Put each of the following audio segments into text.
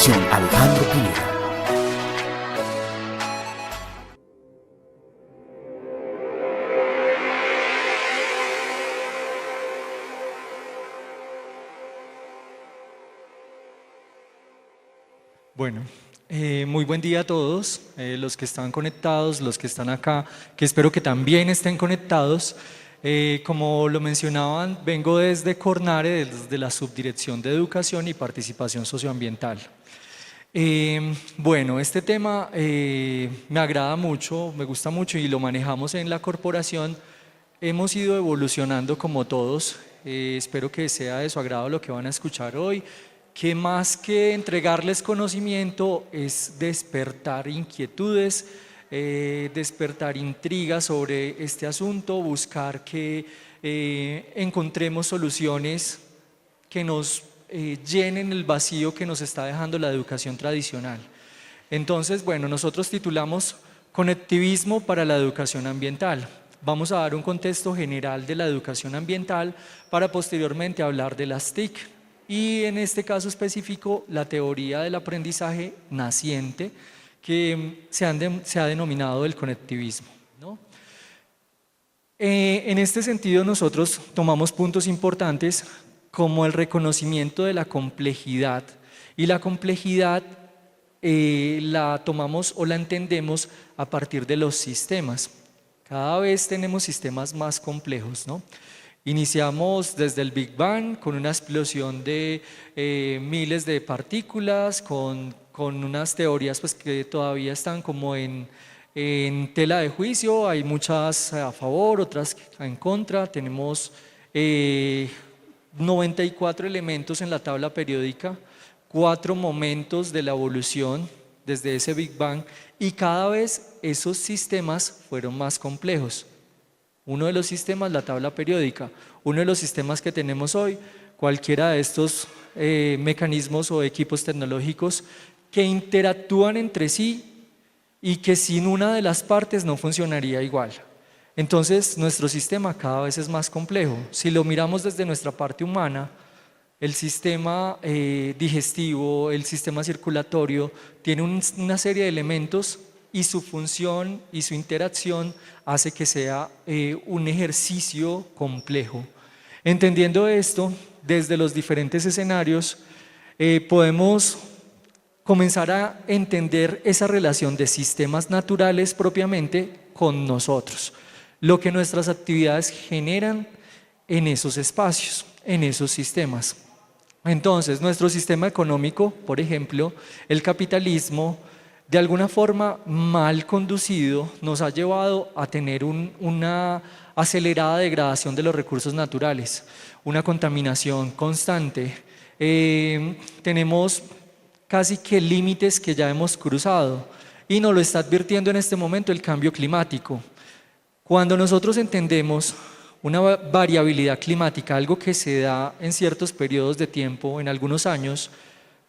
Conducción Alejandro Pineda. Bueno, muy buen día a todos, los que están conectados, los que están acá, que espero que también estén conectados. Como lo mencionaban, vengo desde Cornare, desde la Subdirección de Educación y Participación Socioambiental. Bueno, este tema me agrada mucho, me gusta mucho y lo manejamos en la corporación. Hemos ido evolucionando como todos, espero que sea de su agrado lo que van a escuchar hoy, que más que entregarles conocimiento es despertar inquietudes, despertar intrigas sobre este asunto, buscar que encontremos soluciones que nos llenen el vacío que nos está dejando la educación tradicional. Entonces, bueno, nosotros titulamos Conectivismo para la Educación Ambiental. Vamos a dar un contexto general de la educación ambiental para posteriormente hablar de las TIC y en este caso específico la teoría del aprendizaje naciente que se ha denominado el conectivismo, ¿no? En este sentido nosotros tomamos puntos importantes como el reconocimiento de la complejidad y la complejidad la tomamos o la entendemos a partir de los sistemas. Cada vez tenemos sistemas más complejos, ¿no? Iniciamos desde el Big Bang con una explosión de miles de partículas, con unas teorías pues, que todavía están como en tela de juicio, hay muchas a favor, otras en contra, tenemos 94 elementos en la tabla periódica, 4 momentos de la evolución desde ese Big Bang y cada vez esos sistemas fueron más complejos. Uno de los sistemas, la tabla periódica, uno de los sistemas que tenemos hoy, cualquiera de estos mecanismos o equipos tecnológicos que interactúan entre sí y que sin una de las partes no funcionaría igual. Entonces nuestro sistema cada vez es más complejo. Si lo miramos desde nuestra parte humana, el sistema digestivo, el sistema circulatorio, tiene una serie de elementos y su función y su interacción hace que sea un ejercicio complejo. Entendiendo esto, desde los diferentes escenarios, podemos comenzar a entender esa relación de sistemas naturales propiamente con nosotros, lo que nuestras actividades generan en esos espacios, en esos sistemas. Entonces, nuestro sistema económico, por ejemplo, el capitalismo, de alguna forma mal conducido, nos ha llevado a tener una acelerada degradación de los recursos naturales, una contaminación constante. Tenemos casi que límites que ya hemos cruzado y nos lo está advirtiendo en este momento el cambio climático. Cuando nosotros entendemos una variabilidad climática, algo que se da en ciertos periodos de tiempo, en algunos años,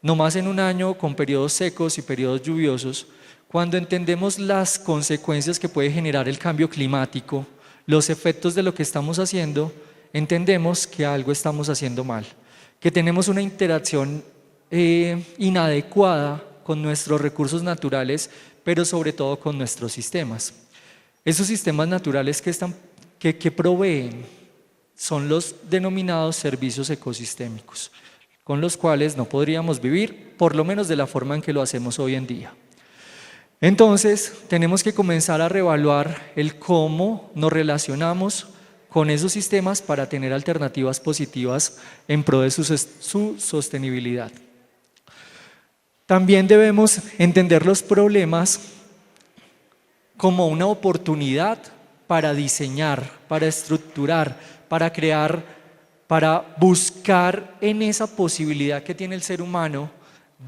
no más en un año con periodos secos y periodos lluviosos, cuando entendemos las consecuencias que puede generar el cambio climático, los efectos de lo que estamos haciendo, entendemos que algo estamos haciendo mal, que tenemos una interacción inadecuada con nuestros recursos naturales, pero sobre todo con nuestros sistemas. Esos sistemas naturales que proveen son los denominados servicios ecosistémicos, con los cuales no podríamos vivir, por lo menos de la forma en que lo hacemos hoy en día. Entonces, tenemos que comenzar a reevaluar el cómo nos relacionamos con esos sistemas para tener alternativas positivas en pro de su sostenibilidad. También debemos entender los problemas como una oportunidad para diseñar, para estructurar, para crear, para buscar en esa posibilidad que tiene el ser humano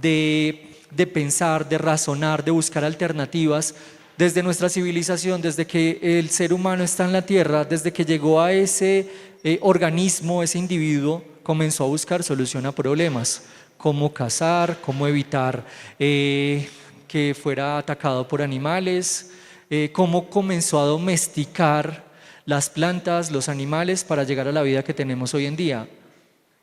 de pensar, de razonar, de buscar alternativas desde nuestra civilización, desde que el ser humano está en la tierra, desde que llegó a ese organismo, ese individuo, comenzó a buscar solución a problemas, cómo cazar, cómo evitar que fuera atacado por animales, cómo comenzó a domesticar las plantas, los animales para llegar a la vida que tenemos hoy en día.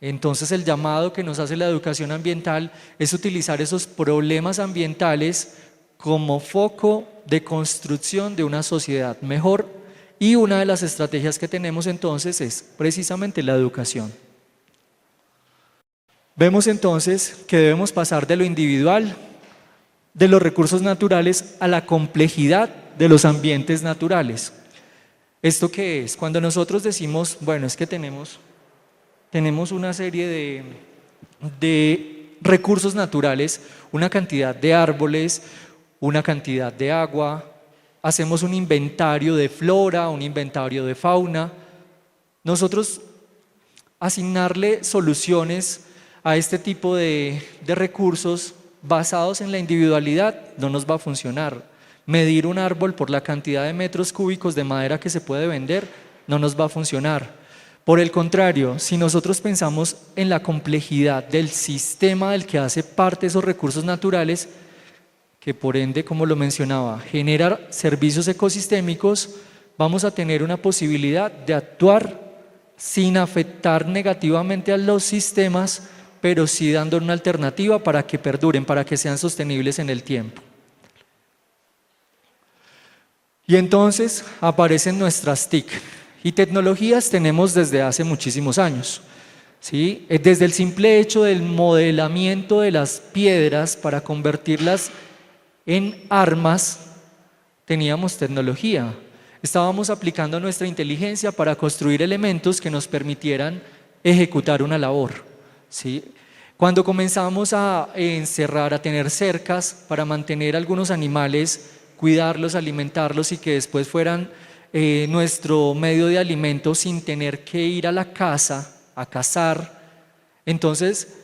Entonces el llamado que nos hace la educación ambiental es utilizar esos problemas ambientales como foco de construcción de una sociedad mejor, y una de las estrategias que tenemos entonces es precisamente la educación. Vemos entonces que debemos pasar de lo individual, de los recursos naturales, a la complejidad de los ambientes naturales. ¿Esto qué es? Cuando nosotros decimos, bueno, es que tenemos una serie de recursos naturales, una cantidad de árboles, una cantidad de agua, hacemos un inventario de flora, un inventario de fauna. Nosotros asignarle soluciones a este tipo de recursos basados en la individualidad no nos va a funcionar. Medir un árbol por la cantidad de metros cúbicos de madera que se puede vender no nos va a funcionar. Por el contrario, si nosotros pensamos en la complejidad del sistema del que hace parte esos recursos naturales, que por ende, como lo mencionaba, genera servicios ecosistémicos, vamos a tener una posibilidad de actuar sin afectar negativamente a los sistemas, pero sí dando una alternativa para que perduren, para que sean sostenibles en el tiempo. Y entonces aparecen nuestras TIC. Y tecnologías tenemos desde hace muchísimos años, ¿sí? Desde el simple hecho del modelamiento de las piedras para convertirlas en armas, teníamos tecnología. Estábamos aplicando nuestra inteligencia para construir elementos que nos permitieran ejecutar una labor, ¿sí? Cuando comenzamos a encerrar, a tener cercas para mantener algunos animales, cuidarlos, alimentarlos y que después fueran nuestro medio de alimento sin tener que ir a la casa a cazar, entonces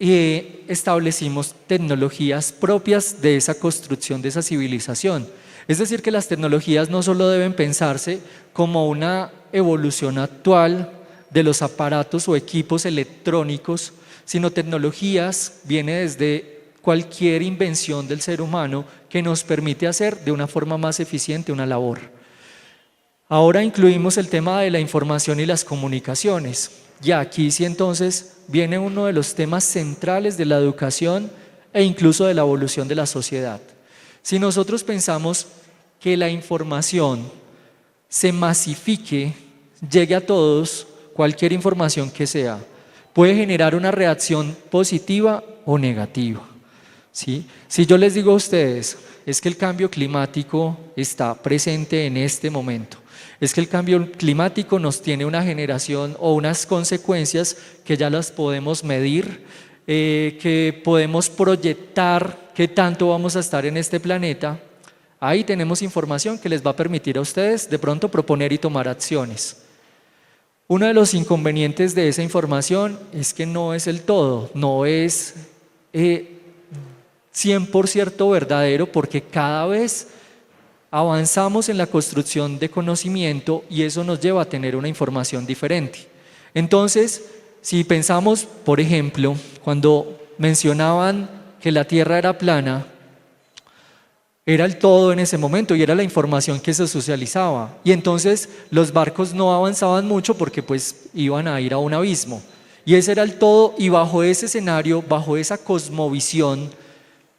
establecimos tecnologías propias de esa construcción, de esa civilización. Es decir, que las tecnologías no solo deben pensarse como una evolución actual de los aparatos o equipos electrónicos, sino tecnologías viene desde cualquier invención del ser humano que nos permite hacer de una forma más eficiente una labor. Ahora incluimos el tema de la información y las comunicaciones. Y aquí sí entonces viene uno de los temas centrales de la educación e incluso de la evolución de la sociedad. Si nosotros pensamos que la información se masifique, llegue a todos, cualquier información que sea, puede generar una reacción positiva o negativa, ¿sí? Si yo les digo a ustedes, es que el cambio climático está presente en este momento, es que el cambio climático nos tiene una generación o unas consecuencias que ya las podemos medir, que podemos proyectar qué tanto vamos a estar en este planeta, ahí tenemos información que les va a permitir a ustedes de pronto proponer y tomar acciones. Uno de los inconvenientes de esa información es que no es el todo, no es 100% verdadero, porque cada vez avanzamos en la construcción de conocimiento y eso nos lleva a tener una información diferente. Entonces, si pensamos, por ejemplo, cuando mencionaban que la Tierra era plana, era el todo en ese momento y era la información que se socializaba, y entonces los barcos no avanzaban mucho porque pues iban a ir a un abismo, y ese era el todo, y bajo ese escenario, bajo esa cosmovisión,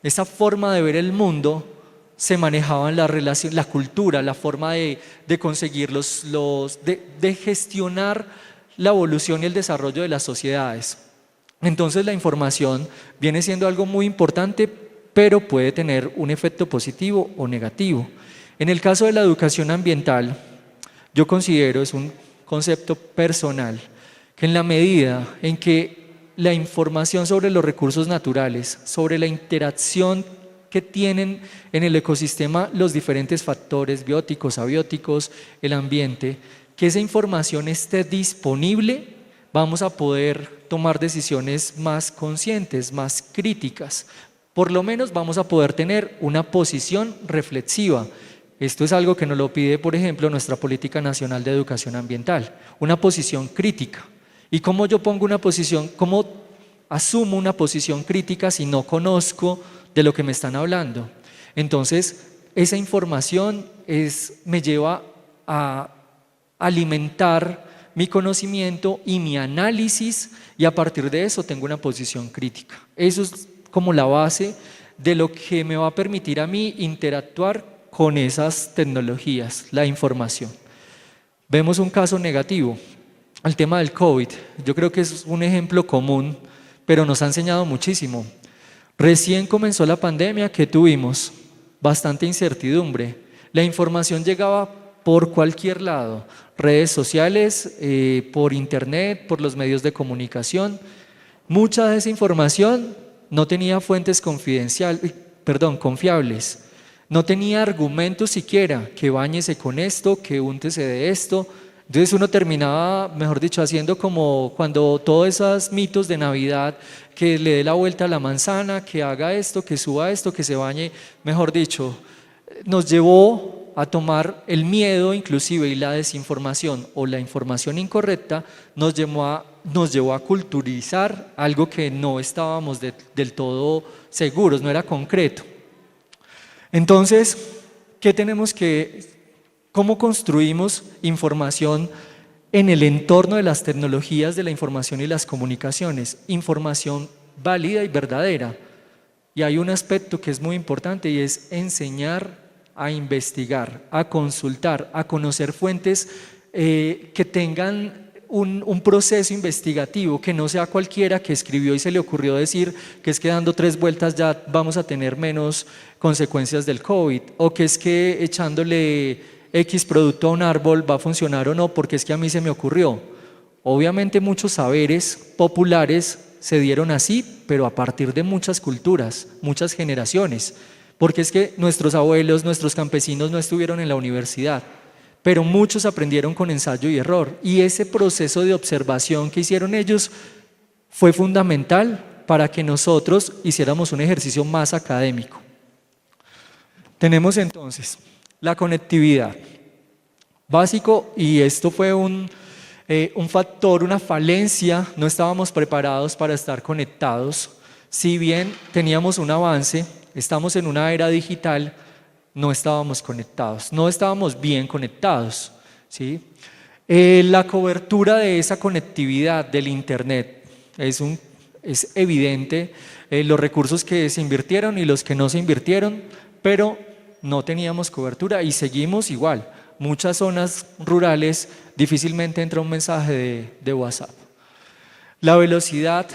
esa forma de ver el mundo, se manejaban las relaciones, la cultura, la forma de conseguir de gestionar la evolución y el desarrollo de las sociedades. Entonces la información viene siendo algo muy importante, pero puede tener un efecto positivo o negativo. En el caso de la educación ambiental, yo considero, es un concepto personal, que en la medida en que la información sobre los recursos naturales, sobre la interacción que tienen en el ecosistema los diferentes factores bióticos, abióticos, el ambiente, que esa información esté disponible, vamos a poder tomar decisiones más conscientes, más críticas. Por lo menos vamos a poder tener una posición reflexiva. Esto es algo que nos lo pide, por ejemplo, nuestra Política Nacional de Educación Ambiental, una posición crítica. ¿Y cómo yo pongo una posición, cómo asumo una posición crítica si no conozco de lo que me están hablando? Entonces, esa información me lleva a alimentar mi conocimiento y mi análisis, y a partir de eso tengo una posición crítica. Eso es como la base de lo que me va a permitir a mí interactuar con esas tecnologías, la información. Vemos un caso negativo, el tema del COVID. Yo creo que es un ejemplo común, pero nos ha enseñado muchísimo. Recién comenzó la pandemia, ¿qué tuvimos? Bastante incertidumbre. La información llegaba por cualquier lado, redes sociales, por internet, por los medios de comunicación. Mucha de esa información no tenía fuentes confiables, no tenía argumentos siquiera, que báñese con esto, que úntese de esto. Entonces uno terminaba, mejor dicho, haciendo como cuando todos esos mitos de Navidad, que le dé la vuelta a la manzana, que haga esto, que suba esto, que se bañe, mejor dicho, nos llevó a tomar el miedo inclusive y la desinformación o la información incorrecta, nos llevó a culturizar algo que no estábamos del todo seguros, no era concreto. Entonces, ¿cómo construimos información en el entorno de las tecnologías de la información y las comunicaciones? Información válida y verdadera. Y hay un aspecto que es muy importante y es enseñar a investigar, a consultar, a conocer fuentes que tengan un proceso investigativo, que no sea cualquiera que escribió y se le ocurrió decir que es que dando 3 vueltas ya vamos a tener menos consecuencias del COVID, o que es que echándole X producto a un árbol va a funcionar o no, porque es que a mí se me ocurrió. Obviamente muchos saberes populares se dieron así, pero a partir de muchas culturas, muchas generaciones, porque es que nuestros abuelos, nuestros campesinos no estuvieron en la universidad, pero muchos aprendieron con ensayo y error, y ese proceso de observación que hicieron ellos fue fundamental para que nosotros hiciéramos un ejercicio más académico. Tenemos entonces la conectividad, básico, y esto fue un factor, una falencia, no estábamos preparados para estar conectados. Si bien teníamos un avance, estamos en una era digital, no estábamos conectados, no estábamos bien conectados, ¿sí? La cobertura de esa conectividad del internet es evidente, los recursos que se invirtieron y los que no se invirtieron, pero no teníamos cobertura y seguimos igual. Muchas zonas rurales difícilmente entra un mensaje de WhatsApp. La velocidad,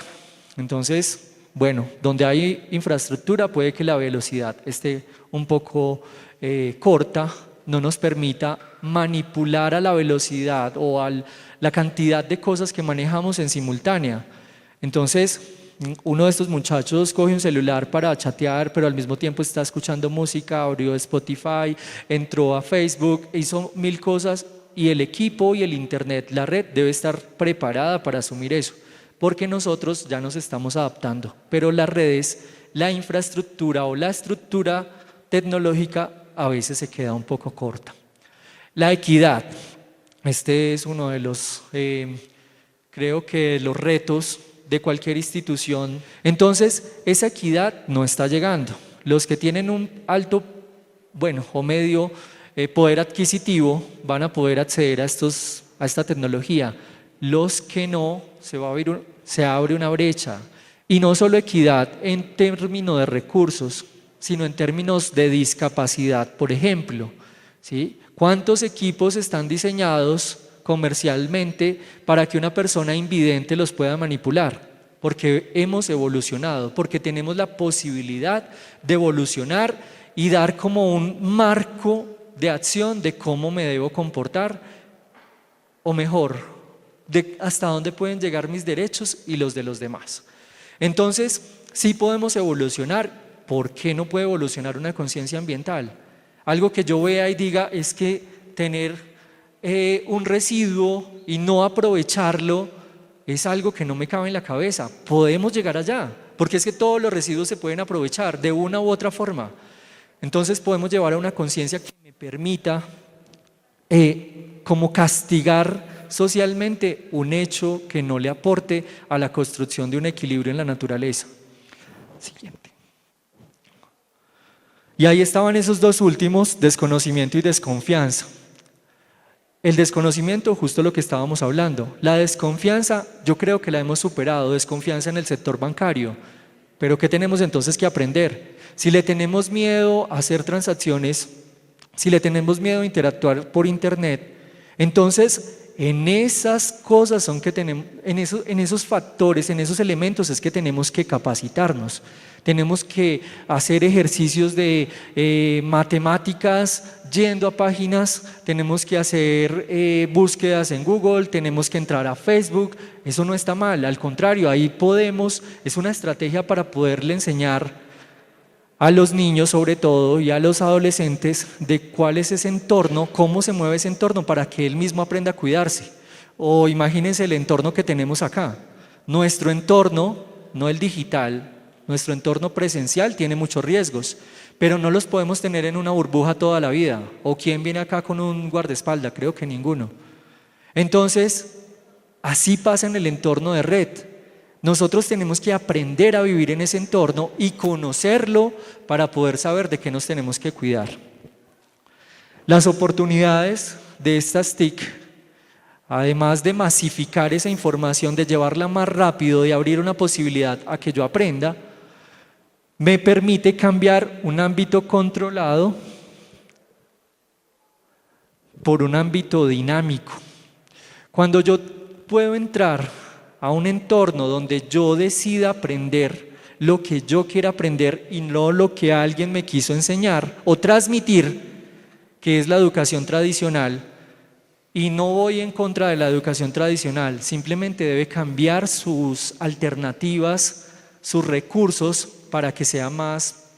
entonces, bueno, donde hay infraestructura puede que la velocidad esté un poco corta, no nos permita manipular a la velocidad o a la cantidad de cosas que manejamos en simultánea. Entonces, uno de estos muchachos coge un celular para chatear, pero al mismo tiempo está escuchando música, abrió Spotify, entró a Facebook, hizo 1000 cosas, y el equipo y el internet, la red debe estar preparada para asumir eso, porque nosotros ya nos estamos adaptando, pero las redes, la infraestructura o la estructura tecnológica a veces se queda un poco corta. La equidad, este es uno de los, creo que los retos de cualquier institución. Entonces, esa equidad no está llegando. Los que tienen un alto, bueno, o medio poder adquisitivo van a poder acceder a esta tecnología. Los que no, se abre una brecha. Y no solo equidad en términos de recursos, sino en términos de discapacidad, por ejemplo, ¿sí? ¿Cuántos equipos están diseñados comercialmente para que una persona invidente los pueda manipular? Porque hemos evolucionado, porque tenemos la posibilidad de evolucionar y dar como un marco de acción de cómo me debo comportar, o mejor, de hasta dónde pueden llegar mis derechos y los de los demás. Entonces, sí podemos evolucionar. ¿Por qué no puede evolucionar una conciencia ambiental? Algo que yo vea y diga es que tener un residuo y no aprovecharlo es algo que no me cabe en la cabeza. Podemos llegar allá, porque es que todos los residuos se pueden aprovechar de una u otra forma. Entonces podemos llevar a una conciencia que me permita como castigar socialmente un hecho que no le aporte a la construcción de un equilibrio en la naturaleza. Siguiente. Y ahí estaban esos dos últimos, desconocimiento y desconfianza. El desconocimiento, justo lo que estábamos hablando. La desconfianza, yo creo que la hemos superado, desconfianza en el sector bancario. Pero ¿qué tenemos entonces que aprender? Si le tenemos miedo a hacer transacciones, si le tenemos miedo a interactuar por internet, entonces en esas cosas son que tenemos, en esos factores, en esos elementos es que tenemos que capacitarnos. Tenemos que hacer ejercicios de matemáticas yendo a páginas, tenemos que hacer búsquedas en Google, tenemos que entrar a Facebook. Eso no está mal, al contrario, ahí podemos, es una estrategia para poderle enseñar a los niños sobre todo y a los adolescentes de cuál es ese entorno, cómo se mueve ese entorno para que él mismo aprenda a cuidarse. O imagínense el entorno que tenemos acá. Nuestro entorno, no el digital, nuestro entorno presencial tiene muchos riesgos, pero no los podemos tener en una burbuja toda la vida. ¿O quién viene acá con un guardaespaldas? Creo que ninguno. Entonces, así pasa en el entorno de red. Nosotros tenemos que aprender a vivir en ese entorno y conocerlo para poder saber de qué nos tenemos que cuidar. Las oportunidades de estas TIC, además de masificar esa información, de llevarla más rápido, de abrir una posibilidad a que yo aprenda, me permite cambiar un ámbito controlado por un ámbito dinámico. Cuando yo puedo entrar a un entorno donde yo decida aprender lo que yo quiera aprender y no lo que alguien me quiso enseñar o transmitir, que es la educación tradicional, y no voy en contra de la educación tradicional, simplemente debe cambiar sus alternativas, sus recursos para que sea más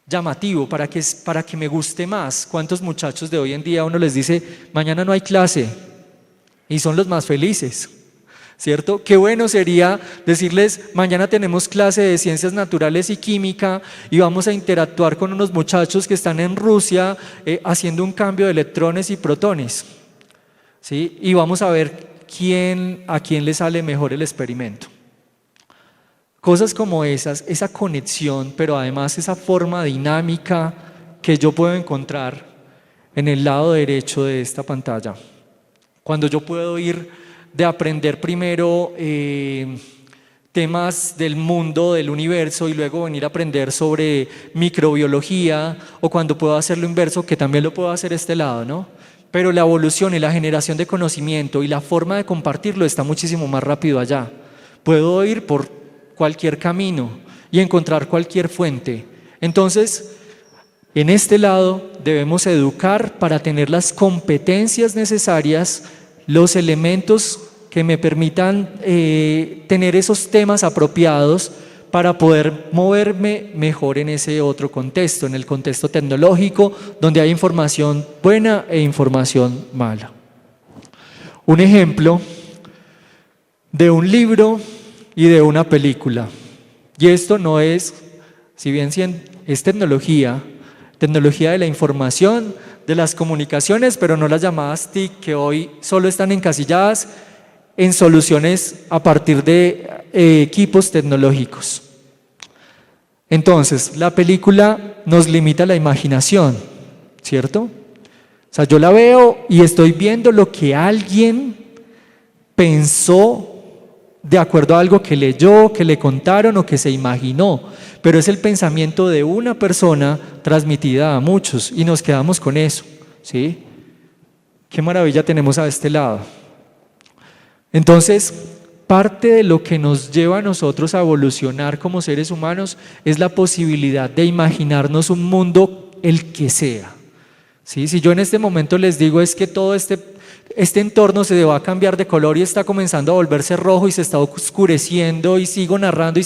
llamativo, para que me guste más. ¿Cuántos muchachos de hoy en día uno les dice, mañana no hay clase? Y son los más felices, ¿cierto? Qué bueno sería decirles, mañana tenemos clase de ciencias naturales y química y vamos a interactuar con unos muchachos que están en Rusia haciendo un cambio de electrones y protones, ¿sí? Y vamos a ver a quién le sale mejor el experimento. Cosas como esas, esa conexión, pero además esa forma dinámica que yo puedo encontrar en el lado derecho de esta pantalla. Cuando yo puedo ir de aprender primero temas del mundo, del universo, y luego venir a aprender sobre microbiología, o cuando puedo hacer lo inverso, que también lo puedo hacer este lado, ¿no? Pero la evolución y la generación de conocimiento y la forma de compartirlo está muchísimo más rápido allá. Puedo ir por cualquier camino y encontrar cualquier fuente. Entonces, en este lado debemos educar para tener las competencias necesarias, los elementos que me permitan tener esos temas apropiados para poder moverme mejor en ese otro contexto, en el contexto tecnológico, donde hay información buena e información mala. Un ejemplo de un libro y de una película. Y esto no es, si bien es tecnología de la información, de las comunicaciones, pero no las llamadas TIC, que hoy solo están encasilladas en soluciones a partir de equipos tecnológicos. Entonces, la película nos limita la imaginación, ¿cierto? O sea, yo la veo y estoy viendo lo que alguien pensó de acuerdo a algo que leyó, que le contaron o que se imaginó, pero es el pensamiento de una persona transmitida a muchos y nos quedamos con eso, ¿sí? Qué maravilla tenemos a este lado. Entonces, parte de lo que nos lleva a nosotros a evolucionar como seres humanos es la posibilidad de imaginarnos un mundo el que sea, ¿sí? Si yo en este momento les digo es que todo este entorno se va a cambiar de color y está comenzando a volverse rojo y se está oscureciendo y sigo narrando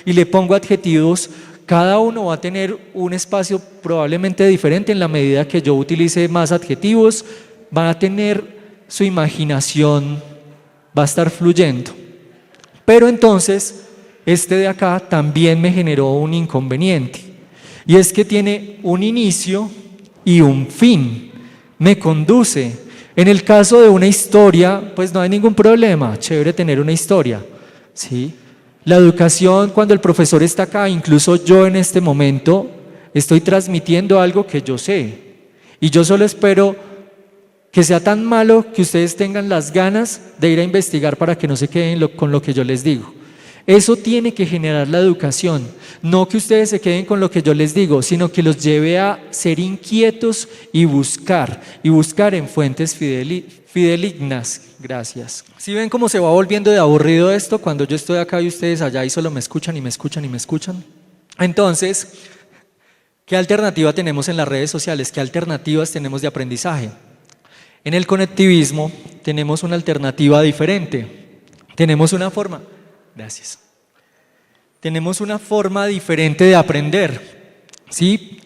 y le pongo adjetivos, cada uno va a tener un espacio probablemente diferente en la medida que yo utilice más adjetivos, va a tener su imaginación, va a estar fluyendo. Pero entonces, este de acá también me generó un inconveniente y es que tiene un inicio y un fin, me conduce. En el caso de una historia, pues no hay ningún problema, chévere tener una historia, ¿sí? La educación, cuando el profesor está acá, incluso yo en este momento, estoy transmitiendo algo que yo sé y yo solo espero que sea tan malo que ustedes tengan las ganas de ir a investigar para que no se queden con lo que yo les digo. Eso tiene que generar la educación, no que ustedes se queden con lo que yo les digo, sino que los lleve a ser inquietos y buscar en fuentes fidelignas. Gracias. ¿Sí ven cómo se va volviendo de aburrido esto cuando yo estoy acá y ustedes allá y solo me escuchan y me escuchan y me escuchan? Entonces, ¿qué alternativa tenemos en las redes sociales? ¿Qué alternativas tenemos de aprendizaje? En el conectivismo tenemos una alternativa diferente. Tenemos una forma, gracias. Tenemos una forma diferente de aprender. ¿Sí?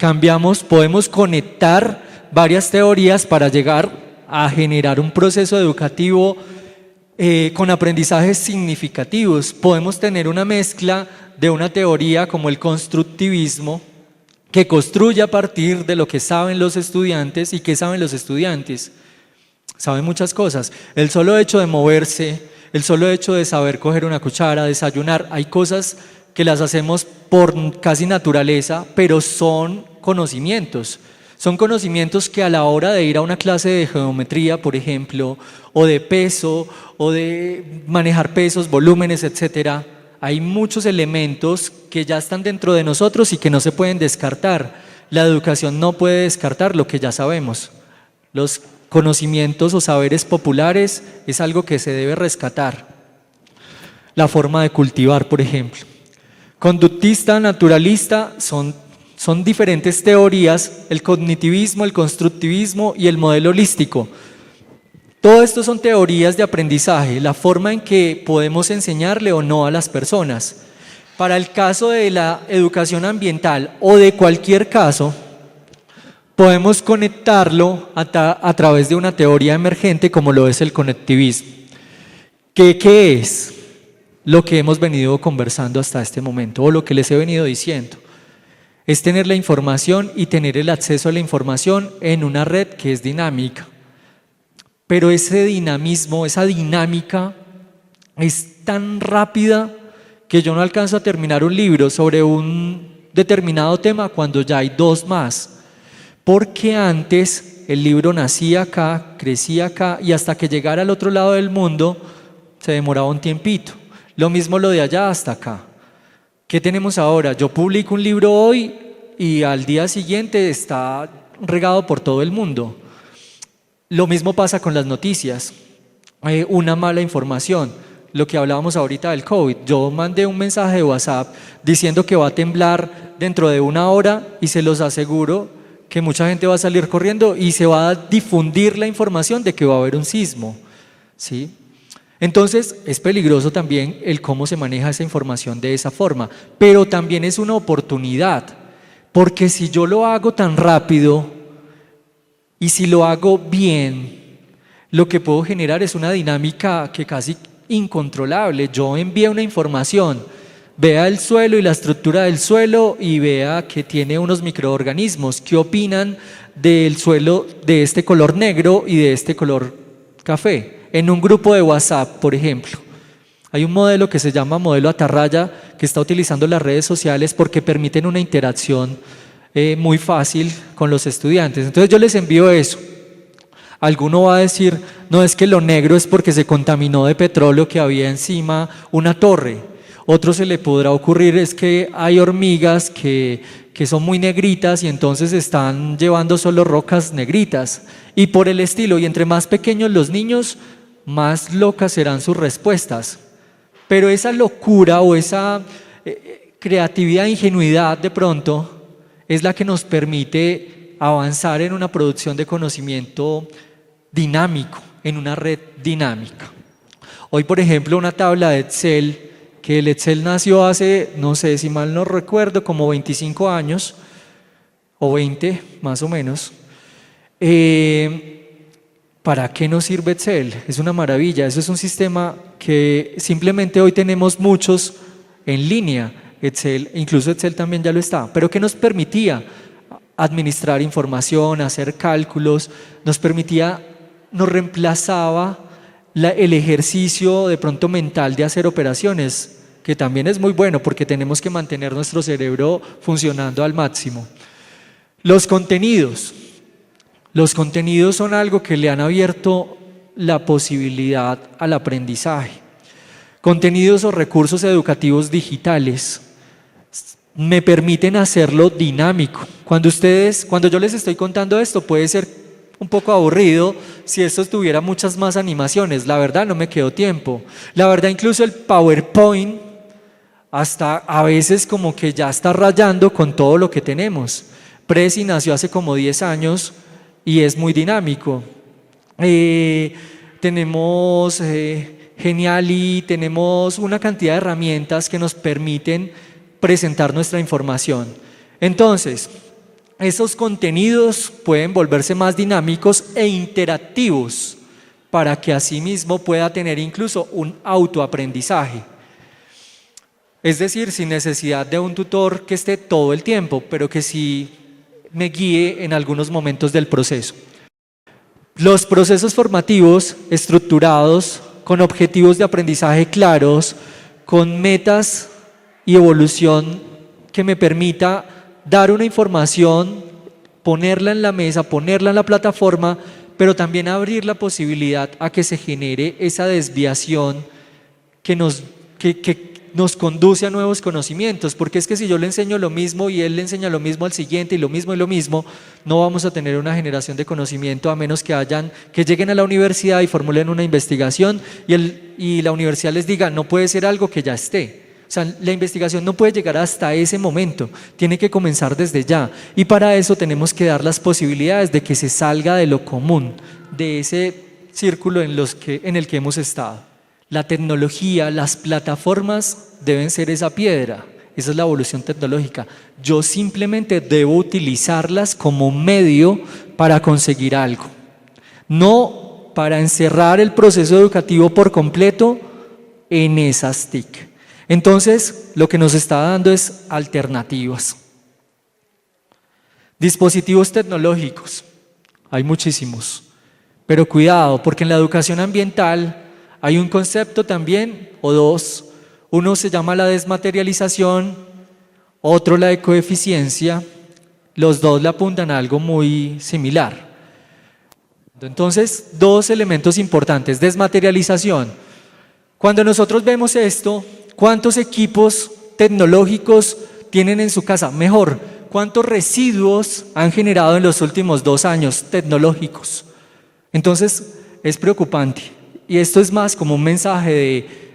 Podemos conectar varias teorías para llegar a generar un proceso educativo con aprendizajes significativos. Podemos tener una mezcla de una teoría como el constructivismo, que construye a partir de lo que saben los estudiantes. ¿Y qué saben los estudiantes? Saben muchas cosas. El solo hecho de moverse, el solo hecho de saber coger una cuchara, desayunar, hay cosas que las hacemos por casi naturaleza, pero son conocimientos. Son conocimientos que a la hora de ir a una clase de geometría, por ejemplo, o de peso, o de manejar pesos, volúmenes, etcétera, hay muchos elementos que ya están dentro de nosotros y que no se pueden descartar. La educación no puede descartar lo que ya sabemos. Los conocimientos o saberes populares es algo que se debe rescatar. La forma de cultivar, por ejemplo. Conductista, naturalista, son diferentes teorías, el cognitivismo, el constructivismo y el modelo holístico. Todo esto son teorías de aprendizaje, la forma en que podemos enseñarle o no a las personas. Para el caso de la educación ambiental o de cualquier caso, podemos conectarlo a través de una teoría emergente como lo es el conectivismo. ¿Qué es? Lo que hemos venido conversando hasta este momento o lo que les he venido diciendo. Es tener la información y tener el acceso a la información en una red que es dinámica. Pero ese dinamismo, esa dinámica es tan rápida que yo no alcanzo a terminar un libro sobre un determinado tema cuando ya hay 2 más. Porque antes el libro nacía acá, crecía acá y hasta que llegara al otro lado del mundo se demoraba un tiempito. Lo mismo lo de allá hasta acá. ¿Qué tenemos ahora? Yo publico un libro hoy y al día siguiente está regado por todo el mundo. Lo mismo pasa con las noticias. Una mala información, lo que hablábamos ahorita del COVID. Yo mandé un mensaje de WhatsApp diciendo que va a temblar dentro de 1 hora y se los aseguro que mucha gente va a salir corriendo y se va a difundir la información de que va a haber un sismo, ¿sí? Entonces es peligroso también el cómo se maneja esa información de esa forma, pero también es una oportunidad, porque si yo lo hago tan rápido y si lo hago bien, lo que puedo generar es una dinámica que casi incontrolable. Yo envío una información, vea el suelo y la estructura del suelo y vea que tiene unos microorganismos. ¿Qué opinan del suelo de este color negro y de este color café? En un grupo de WhatsApp, por ejemplo, hay un modelo que se llama modelo atarraya que está utilizando las redes sociales porque permiten una interacción muy fácil con los estudiantes. Entonces yo les envío eso. Alguno va a decir, no, es que lo negro es porque se contaminó de petróleo que había encima una torre. Otro se le podrá ocurrir es que hay hormigas que son muy negritas y entonces están llevando solo rocas negritas y por el estilo. Y entre más pequeños los niños, más locas serán sus respuestas. Pero esa locura o esa creatividad e ingenuidad de pronto es la que nos permite avanzar en una producción de conocimiento dinámico, en una red dinámica. Hoy, por ejemplo, una tabla de Excel, que el Excel nació hace, no sé si mal no recuerdo, como 25 años, o 20 más o menos. ¿Para qué nos sirve Excel? Es una maravilla, eso es un sistema que simplemente hoy tenemos muchos en línea. Excel, incluso Excel también ya lo está, pero que nos permitía administrar información, hacer cálculos, nos reemplazaba el ejercicio de pronto mental de hacer operaciones, que también es muy bueno porque tenemos que mantener nuestro cerebro funcionando al máximo. Los contenidos Los contenidos son algo que le han abierto la posibilidad al aprendizaje. Contenidos o recursos educativos digitales me permiten hacerlo dinámico. Cuando yo les estoy contando esto, puede ser un poco aburrido si esto tuviera muchas más animaciones. La verdad, no me quedó tiempo. La verdad, incluso el PowerPoint hasta a veces como que ya está rayando con todo lo que tenemos. Prezi nació hace como 10 años y es muy dinámico. Tenemos Geniali, tenemos una cantidad de herramientas que nos permiten presentar nuestra información. Entonces, esos contenidos pueden volverse más dinámicos e interactivos para que asimismo pueda tener incluso un autoaprendizaje. Es decir, sin necesidad de un tutor que esté todo el tiempo, pero que sí me guíe en algunos momentos del proceso. Los procesos formativos estructurados, con objetivos de aprendizaje claros, con metas y evolución que me permita dar una información, ponerla en la mesa, ponerla en la plataforma, pero también abrir la posibilidad a que se genere esa desviación que nos conduce a nuevos conocimientos, porque es que si yo le enseño lo mismo y él le enseña lo mismo al siguiente y lo mismo, no vamos a tener una generación de conocimiento a menos que lleguen a la universidad y formulen una investigación y la universidad les diga, no puede ser algo que ya esté. O sea, la investigación no puede llegar hasta ese momento, tiene que comenzar desde ya. Y para eso tenemos que dar las posibilidades de que se salga de lo común, de ese círculo en el que hemos estado. La tecnología, las plataformas deben ser esa piedra, esa es la evolución tecnológica. Yo simplemente debo utilizarlas como medio para conseguir algo, no para encerrar el proceso educativo por completo en esas TIC. Entonces, lo que nos está dando es alternativas. Dispositivos tecnológicos, hay muchísimos, pero cuidado, porque en la educación ambiental hay un concepto también, o dos. Uno se llama la desmaterialización, otro la ecoeficiencia. Los dos le apuntan a algo muy similar. Entonces, dos elementos importantes. Desmaterialización. Cuando nosotros vemos esto, ¿cuántos equipos tecnológicos tienen en su casa? Mejor, ¿cuántos residuos han generado en los últimos 2 años tecnológicos? Entonces, es preocupante. Y esto es más como un mensaje de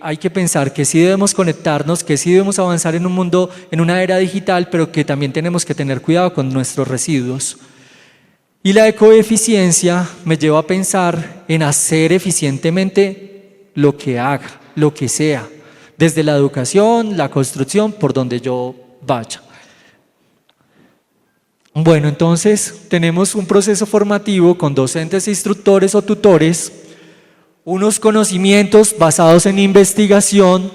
hay que pensar que sí debemos conectarnos, que sí debemos avanzar en un mundo, en una era digital, pero que también tenemos que tener cuidado con nuestros residuos. Y la ecoeficiencia me lleva a pensar en hacer eficientemente lo que haga, lo que sea, desde la educación, la construcción, por donde yo vaya. Bueno, entonces tenemos un proceso formativo con docentes, instructores o tutores, unos conocimientos basados en investigación,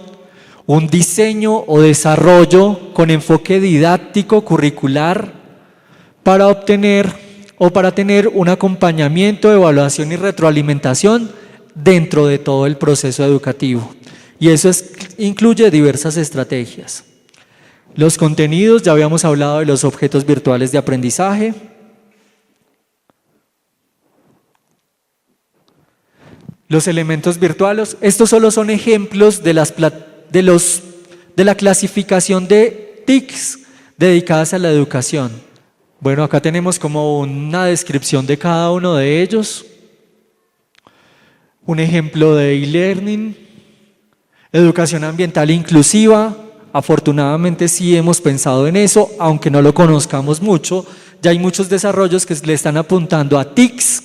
un diseño o desarrollo con enfoque didáctico curricular para obtener o para tener un acompañamiento, evaluación y retroalimentación dentro de todo el proceso educativo. Y eso incluye diversas estrategias. Los contenidos, ya habíamos hablado de los objetos virtuales de aprendizaje. Los elementos virtuales, estos solo son ejemplos de la clasificación de TICs dedicadas a la educación. Bueno, acá tenemos como una descripción de cada uno de ellos. Un ejemplo de e-learning, educación ambiental inclusiva. Afortunadamente sí hemos pensado en eso, aunque no lo conozcamos mucho. Ya hay muchos desarrollos que le están apuntando a TICs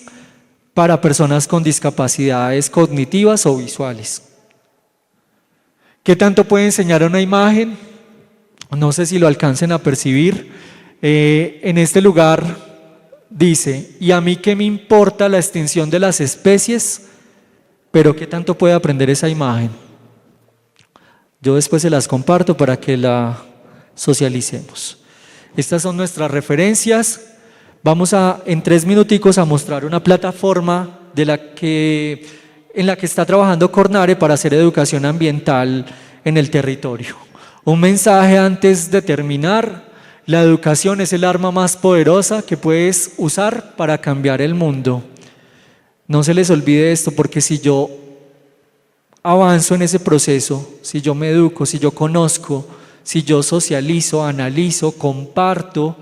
para personas con discapacidades cognitivas o visuales. ¿Qué tanto puede enseñar una imagen? No sé si lo alcancen a percibir. En este lugar dice, ¿y a mí qué me importa la extinción de las especies? Pero ¿qué tanto puede aprender esa imagen? Yo después se las comparto para que la socialicemos. Estas son nuestras referencias. Vamos en 3 minuticos a mostrar una plataforma en la que está trabajando Cornare para hacer educación ambiental en el territorio. Un mensaje antes de terminar: La educación es el arma más poderosa que puedes usar para cambiar el mundo. No se les olvide esto, porque si yo avanzo en ese proceso, si yo me educo, si yo conozco, si yo socializo, analizo, comparto,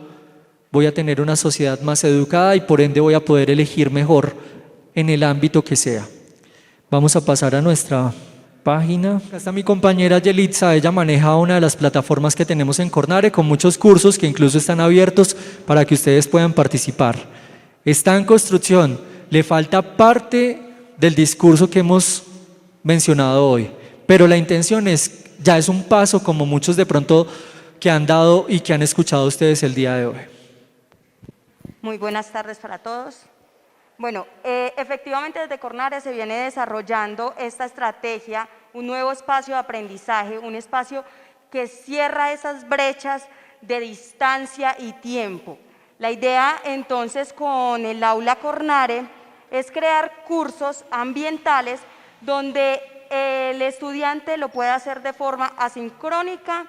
voy a tener una sociedad más educada y por ende voy a poder elegir mejor en el ámbito que sea. Vamos a pasar a nuestra página. Acá está mi compañera Yelitza, ella maneja una de las plataformas que tenemos en Cornare con muchos cursos que incluso están abiertos para que ustedes puedan participar. Está en construcción, le falta parte del discurso que hemos mencionado hoy, pero la intención ya es un paso como muchos de pronto que han dado y que han escuchado ustedes el día de hoy. Muy buenas tardes para todos. Bueno, efectivamente desde Cornare se viene desarrollando esta estrategia, un nuevo espacio de aprendizaje, un espacio que cierra esas brechas de distancia y tiempo. La idea entonces con el aula Cornare es crear cursos ambientales donde el estudiante lo pueda hacer de forma asincrónica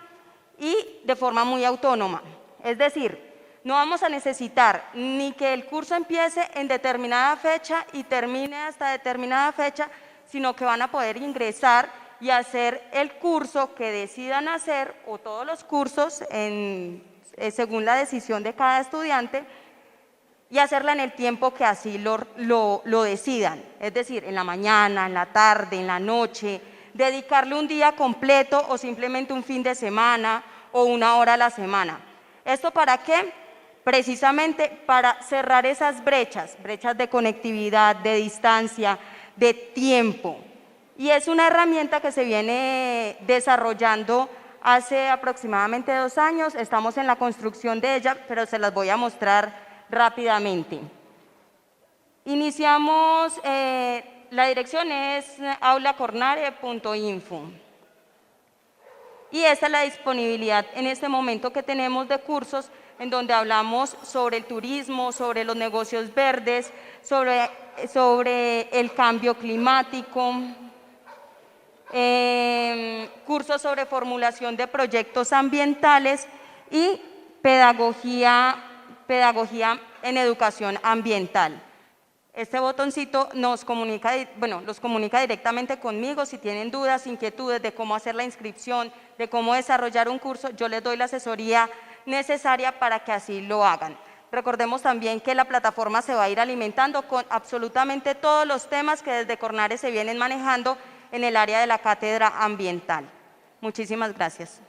y de forma muy autónoma. Es decir, no vamos a necesitar ni que el curso empiece en determinada fecha y termine hasta determinada fecha, sino que van a poder ingresar y hacer el curso que decidan hacer o todos los cursos según la decisión de cada estudiante y hacerla en el tiempo que así lo decidan, es decir, en la mañana, en la tarde, en la noche, dedicarle un día completo o simplemente un fin de semana o una hora a la semana. ¿Esto para qué? Precisamente para cerrar esas brechas de conectividad, de distancia, de tiempo. Y es una herramienta que se viene desarrollando hace aproximadamente 2 años, estamos en la construcción de ella, pero se las voy a mostrar rápidamente. Iniciamos, la dirección es aulacornare.info. Y esta es la disponibilidad en este momento que tenemos de cursos en donde hablamos sobre el turismo, sobre los negocios verdes, sobre el cambio climático, cursos sobre formulación de proyectos ambientales y pedagogía en educación ambiental. Este botoncito los comunica directamente conmigo. Si tienen dudas, inquietudes de cómo hacer la inscripción, de cómo desarrollar un curso, yo les doy la asesoría necesaria para que así lo hagan. Recordemos también que la plataforma se va a ir alimentando con absolutamente todos los temas que desde Cornare se vienen manejando en el área de la cátedra ambiental. Muchísimas gracias.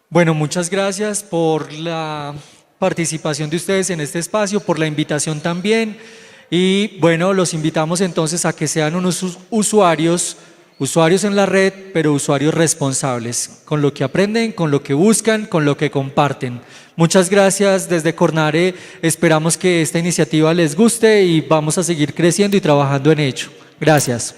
Bueno, muchas gracias por la participación de ustedes en este espacio, por la invitación también. Y bueno, los invitamos entonces a que sean unos usuarios en la red, pero usuarios responsables, con lo que aprenden, con lo que buscan, con lo que comparten. Muchas gracias desde Cornare, esperamos que esta iniciativa les guste y vamos a seguir creciendo y trabajando en ello. Gracias.